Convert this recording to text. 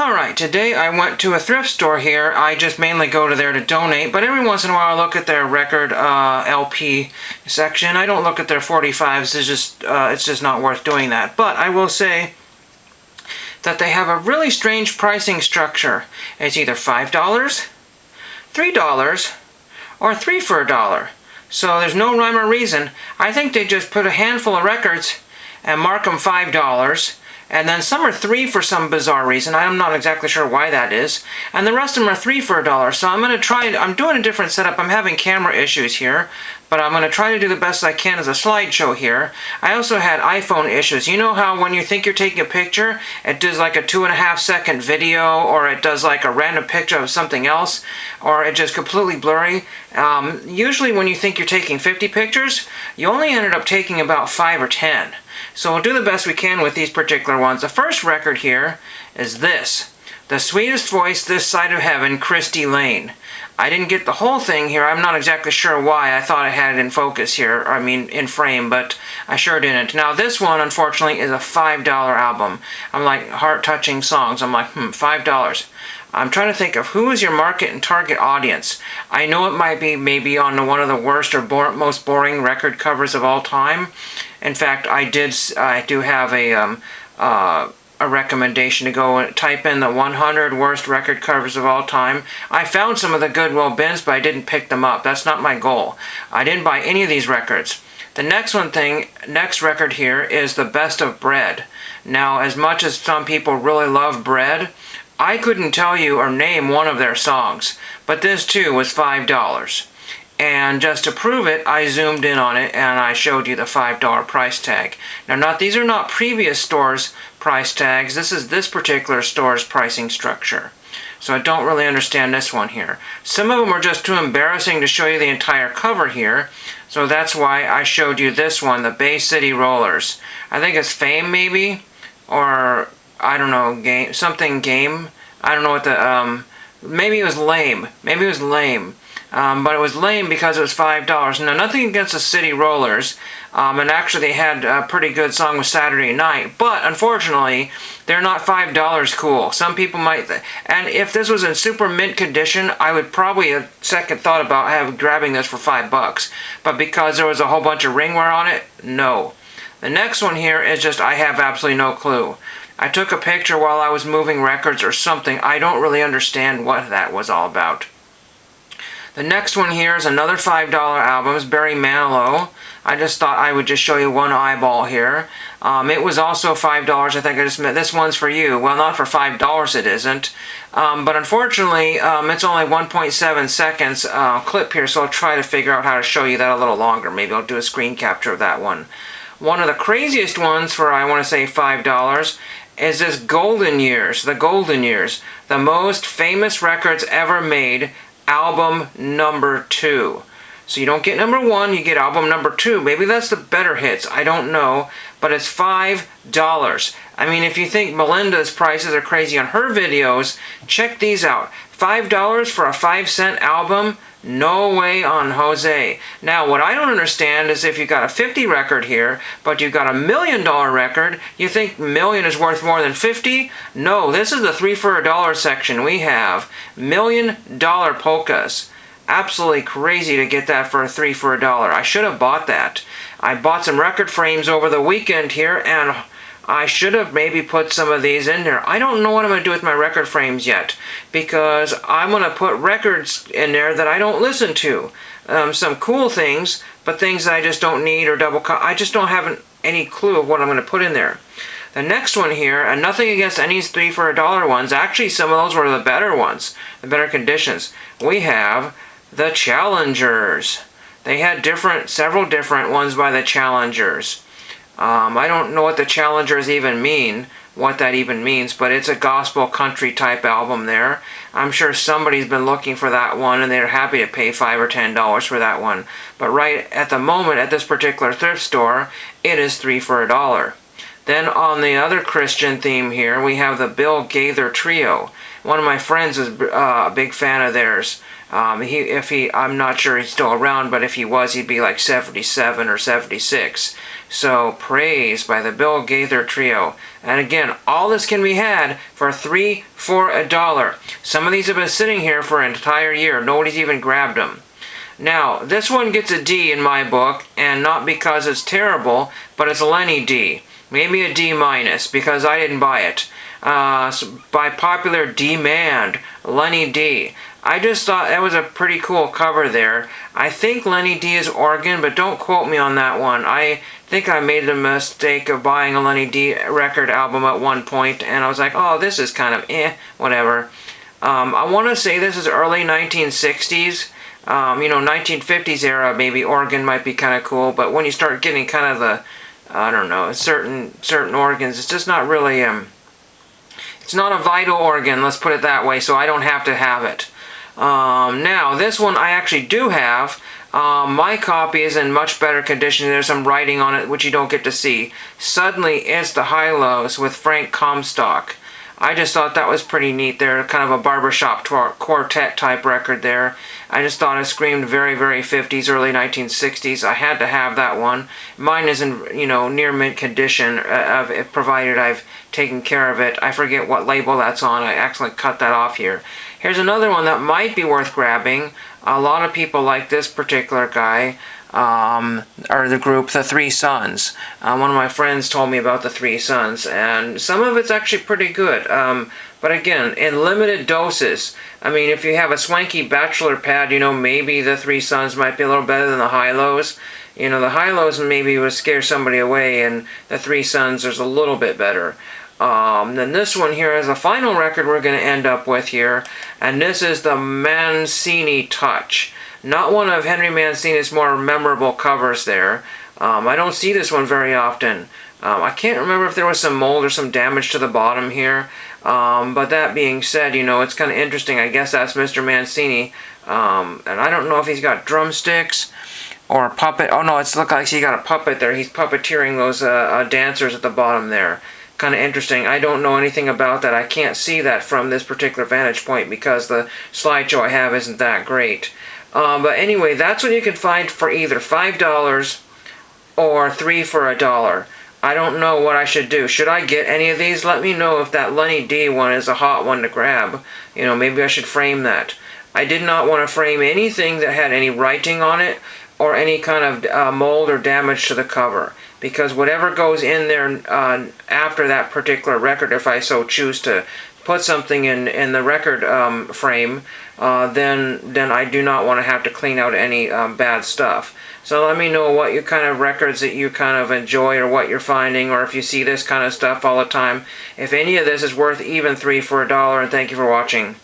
Alright, today I went to a thrift store here. I just mainly go to there to donate, but every once in a while I look at their record LP section. I don't look at their 45s, it's just not worth doing that. But I will say that they have a really strange pricing structure. It's either $5, $3, or 3 for $1. So there's no rhyme or reason. I think they just put a handful of records and mark them $5. And then some are 3 for some bizarre reason. I'm not exactly sure why that is. And the rest of them are 3 for $1. So I'm doing a different setup. I'm having camera issues here, but I'm going to try to do the best I can as a slideshow here. I also had iPhone issues. You know how when you think you're taking a picture, it does like a 2.5-second video, or it does like a random picture of something else, or it just completely blurry. Usually when you think you're taking 50 pictures, you only ended up taking about 5 or 10. So we'll do the best we can with these particular ones. The first record here is this. The Sweetest Voice This Side of Heaven, Christy Lane. I didn't get the whole thing here. I'm not exactly sure why. I thought I had it in focus here, in frame, but I sure didn't. Now this one, unfortunately, is a $5 album. I'm like, heart-touching songs. I'm like, $5. I'm trying to think of who is your market and target audience. I know it might be maybe on one of the worst or most boring record covers of all time. In fact, I do have a recommendation to go and type in the 100 worst record covers of all time. I found some of the Goodwill bins, but I didn't pick them up. That's not my goal. I didn't buy any of these records. The next record here is The Best of Bread. Now, as much as some people really love Bread, I couldn't tell you or name one of their songs, but this too was $5. And just to prove it, I zoomed in on it and I showed you the $5 price tag. Now, these are not previous stores' price tags. This is this particular store's pricing structure. So I don't really understand this one here. Some of them are just too embarrassing to show you the entire cover here. So that's why I showed you this one, the Bay City Rollers. I think it's Fame maybe, or I don't know, Game. I don't know what the, maybe it was Lame. Maybe it was Lame. But it was lame because it was $5. Now, nothing against the City Rollers, and actually they had a pretty good song with Saturday Night, but unfortunately, they're not $5 cool. Some people might, and if this was in super mint condition, I would probably have second thought about grabbing this for $5. But because there was a whole bunch of ringware on it, no. The next one here is just, I have absolutely no clue. I took a picture while I was moving records or something. I don't really understand what that was all about. The next one here is another $5 album. It's Barry Manilow. I just thought I would just show you one eyeball here. It was also $5. I think I just meant this one's for you. Well, not for $5 it isn't. But unfortunately, it's only 1.7 seconds clip here, so I'll try to figure out how to show you that a little longer. Maybe I'll do a screen capture of that one. One of the craziest ones for, I want to say, $5 is this Golden Years. The Golden Years. The most famous records ever made. Album number 2. So you don't get number 1, you get album number 2. Maybe that's the better hits, I don't know, but it's $5. I mean, if you think Melinda's prices are crazy on her videos, check these out. $5 for a 5-cent album? No way on Jose. Now, what I don't understand is if you've got a 50 record here, but you've got a $1 million record, you think million is worth more than 50? No, this is the 3 for $1 section. We have $1 million polkas. Absolutely crazy to get that for a 3 for $1. I should have bought that. I bought some record frames over the weekend here, and I should have maybe put some of these in there. I don't know what I'm going to do with my record frames yet, because I'm going to put records in there that I don't listen to. Some cool things, but things that I just don't need or I just don't have any clue of what I'm going to put in there. The next one here, and nothing against any 3 for $1 ones. Actually, some of those were the better ones, the better conditions. We have the Challengers. They had several different ones by the Challengers. I don't know what the Challengers even mean, what that even means, but it's a gospel country type album there. I'm sure somebody's been looking for that one and they're happy to pay $5 or $10 for that one. But right at the moment at this particular thrift store, it is 3 for $1. Then on the other Christian theme here, we have the Bill Gaither Trio. One of my friends is a big fan of theirs. I'm not sure he's still around, but if he was, he'd be like 77 or 76. So, Praise by the Bill Gaither Trio. And again, all this can be had for 3 for $1. Some of these have been sitting here for an entire year. Nobody's even grabbed them. Now, this one gets a D in my book, and not because it's terrible, but it's a Lenny D. Maybe a D minus, because I didn't buy it. So by popular demand, Lenny D. I just thought that was a pretty cool cover there. I think Lenny D is Oregon, but don't quote me on that one. I think I made the mistake of buying a Lenny D record album at one point, and I was like, oh, this is kind of whatever. I want to say this is early 1960s. 1950s era, maybe Oregon might be kind of cool, but when you start getting kind of the, I don't know, certain organs, it's just not really, it's not a vital organ, let's put it that way, so I don't have to have it. Now, this one I actually do have. My copy is in much better condition. There's some writing on it which you don't get to see. Suddenly It's the High-Lows with Frank Comstock. I just thought that was pretty neat there, kind of a barbershop quartet type record there. I just thought it screamed very, very 50s, early 1960s. I had to have that one. Mine is in, near mint condition, if provided I've taken care of it. I forget what label that's on. I accidentally cut that off here. Here's another one that might be worth grabbing. A lot of people like this particular guy. Or the group, the Three Sons. One of my friends told me about the Three Sons, and some of it's actually pretty good. But again, in limited doses. I mean, if you have a swanky bachelor pad, maybe the Three Sons might be a little better than the High-Lows. The High-Lows maybe would scare somebody away, and the Three Sons is a little bit better. Then this one here is the final record we're going to end up with here, and this is the Mancini Touch. Not one of Henry Mancini's more memorable covers there. I don't see this one very often. I can't remember if there was some mold or some damage to the bottom here. But that being said, it's kind of interesting. I guess that's Mr. Mancini. And I don't know if he's got drumsticks or a puppet. Oh no, it looks like he got a puppet there. He's puppeteering those dancers at the bottom there. Kind of interesting. I don't know anything about that. I can't see that from this particular vantage point because the slideshow I have isn't that great. But anyway, that's what you can find for either $5 or 3 for $1. I don't know what I should do. Should I get any of these? Let me know if that Lenny D one is a hot one to grab. Maybe I should frame that. I did not want to frame anything that had any writing on it or any kind of mold or damage to the cover. Because whatever goes in there after that particular record, if I so choose to put something in the record frame, then I do not want to have to clean out any bad stuff. So let me know what kind of records that you kind of enjoy or what you're finding, or if you see this kind of stuff all the time. If any of this is worth even 3 for $1, and thank you for watching.